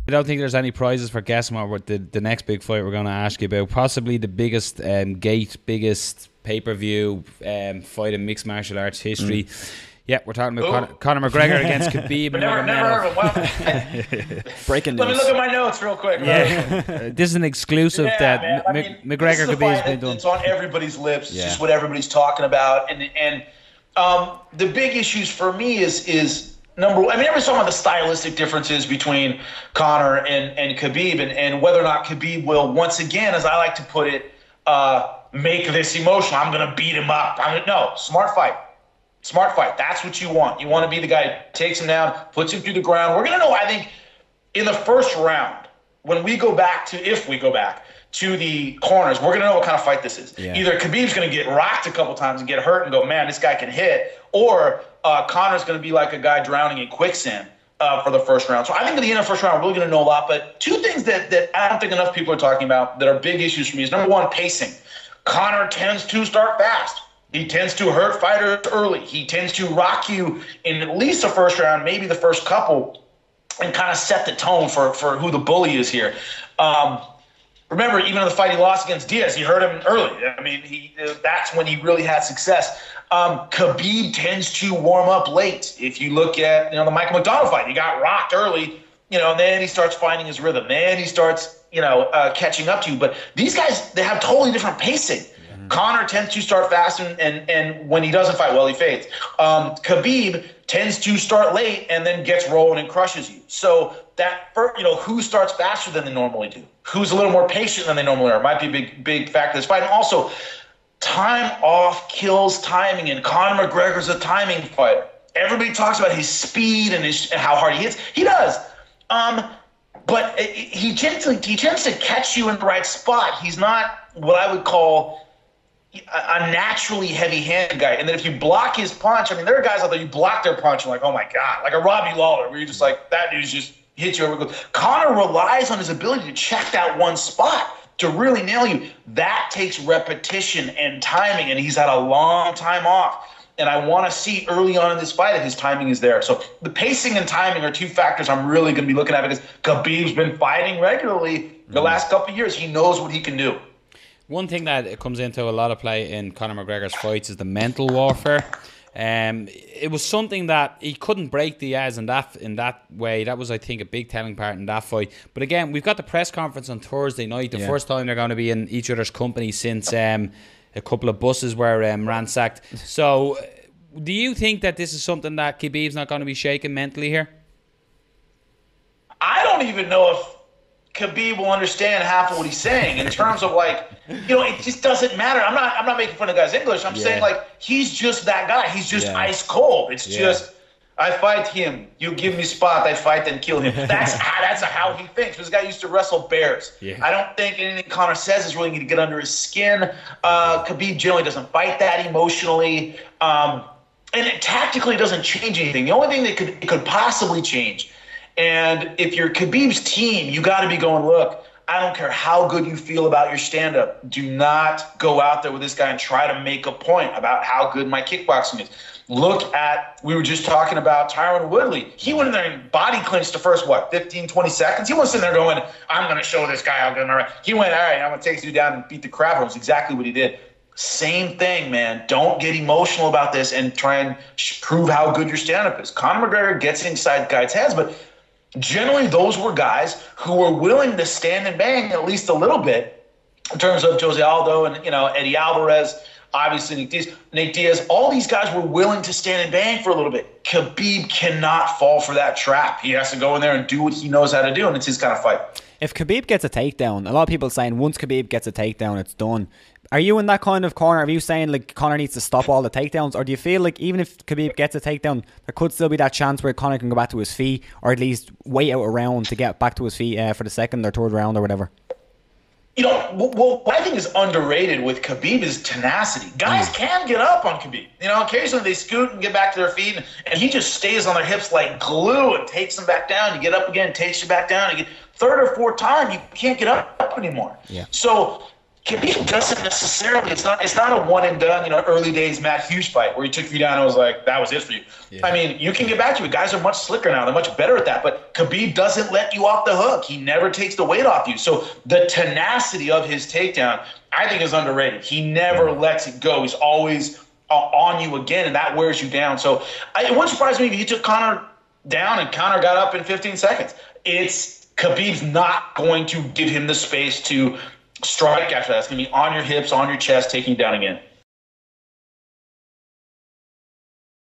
I don't think there's any prizes for guessing what the next big fight we're going to ask you about. Possibly the biggest biggest pay-per-view fight in mixed martial arts history. Yeah, we're talking about Conor McGregor against Khabib Nurmagomedov. Breaking news. Let me look at my notes real quick. Yeah. This is an exclusive that McGregor Khabib's been done. It's on everybody's lips. It's just what everybody's talking about. And the big issues for me is number one. I mean, everyone's talking about the stylistic differences between Conor and Khabib, and whether or not Khabib will, once again, as I like to put it, make this emotional. I'm going to beat him up. No, smart fight. Smart fight. That's what you want. You want to be the guy who takes him down, puts him through the ground. We're going to know, I think, in the first round, when we go back to, if we go back to the corners, we're going to know what kind of fight this is. Yeah. Either Khabib's going to get rocked a couple times and get hurt and go, man, this guy can hit, or Conor's going to be like a guy drowning in quicksand for the first round. So I think at the end of the first round, we're really going to know a lot. But two things that I don't think enough people are talking about that are big issues for me is, number one, pacing. Conor tends to start fast. He tends to hurt fighters early. He tends to rock you in at least the first round, maybe the first couple, and kind of set the tone for who the bully is here. Remember, even in the fight he lost against Diaz, he hurt him early. I mean, that's when he really had success. Khabib tends to warm up late. If you look at the Michael McDonald fight, he got rocked early, and then he starts finding his rhythm. Then he starts, catching up to you. But these guys, they have totally different pacing. Conor tends to start fast, and when he doesn't fight well, he fades. Khabib tends to start late and then gets rolling and crushes you. So that, who starts faster than they normally do? Who's a little more patient than they normally are? Might be a big factor in this fight. And also, time off kills timing, and Conor McGregor's a timing fighter. Everybody talks about his speed and how hard he hits. He does. But he tends to catch you in the right spot. He's not what I would call a naturally heavy-handed guy. And then if you block his punch, there are guys out there, you block their punch, and like, oh my God, like a Robbie Lawler, where you're just like, that dude's just hits you over. Conor relies on his ability to check that one spot to really nail you. That takes repetition and timing, and he's had a long time off. And I want to see early on in this fight if his timing is there. So the pacing and timing are two factors I'm really going to be looking at, because Khabib's been fighting regularly the last couple of years. He knows what he can do. One thing that comes into a lot of play in Conor McGregor's fights is the mental warfare. It was something that he couldn't break Diaz in that way. That was, I think, a big telling part in that fight. But again, we've got the press conference on Thursday night, the first time they're going to be in each other's company since a couple of buses were ransacked. So do you think that this is something that Khabib's not going to be shaken mentally here? I don't even know if Khabib will understand half of what he's saying in terms of it just doesn't matter. I'm not making fun of the guy's English. I'm saying he's just that guy. He's just ice cold. It's just, I fight him. You give me spot, I fight and kill him. That's how he thinks. This guy used to wrestle bears. Yeah. I don't think anything Conor says is really going to get under his skin. Khabib generally doesn't fight that emotionally. And it tactically doesn't change anything. The only thing that could possibly change, and if you're Khabib's team, you got to be going, look, I don't care how good you feel about your stand-up. Do not go out there with this guy and try to make a point about how good my kickboxing is. Look at, we were just talking about Tyron Woodley. He went in there and body clinched the first, 15, 20 seconds? He wasn't sitting there going, I'm going to show this guy how good I'm. He went, all right, I'm going to take you down and beat the crap out of him. That's exactly what he did. Same thing, man. Don't get emotional about this and try and prove how good your stand-up is. Conor McGregor gets inside guys' heads, but generally those were guys who were willing to stand and bang at least a little bit, in terms of Jose Aldo and Eddie Alvarez, obviously Nate Diaz. All these guys were willing to stand and bang for a little bit. Khabib cannot fall for that trap. He has to go in there and do what he knows how to do, and it's his kind of fight. If Khabib gets a takedown, a lot of people saying once Khabib gets a takedown, it's done. Are you in that kind of corner? Are you saying Conor needs to stop all the takedowns? Or do you feel like even if Khabib gets a takedown, there could still be that chance where Conor can go back to his feet, or at least wait out a round to get back to his feet for the second or third round or whatever? What I think is underrated with Khabib is tenacity. Guys can get up on Khabib. Occasionally they scoot and get back to their feet, and he just stays on their hips like glue and takes them back down. You get up again, takes you back down. Again. Third or fourth time, you can't get up anymore. Yeah. So Khabib doesn't necessarily. It's not a one and done. Early days Matt Hughes fight where he took you down and was like, that was it for you. Yeah. I mean, you can get back to it. Guys are much slicker now. They're much better at that. But Khabib doesn't let you off the hook. He never takes the weight off you. So the tenacity of his takedown, I think, is underrated. He never lets it go. He's always on you again, and that wears you down. So it wouldn't surprise me if he took Conor down and Conor got up in 15 seconds. Khabib's not going to give him the space to strike after that. It's going to be on your hips, on your chest, taking you down again.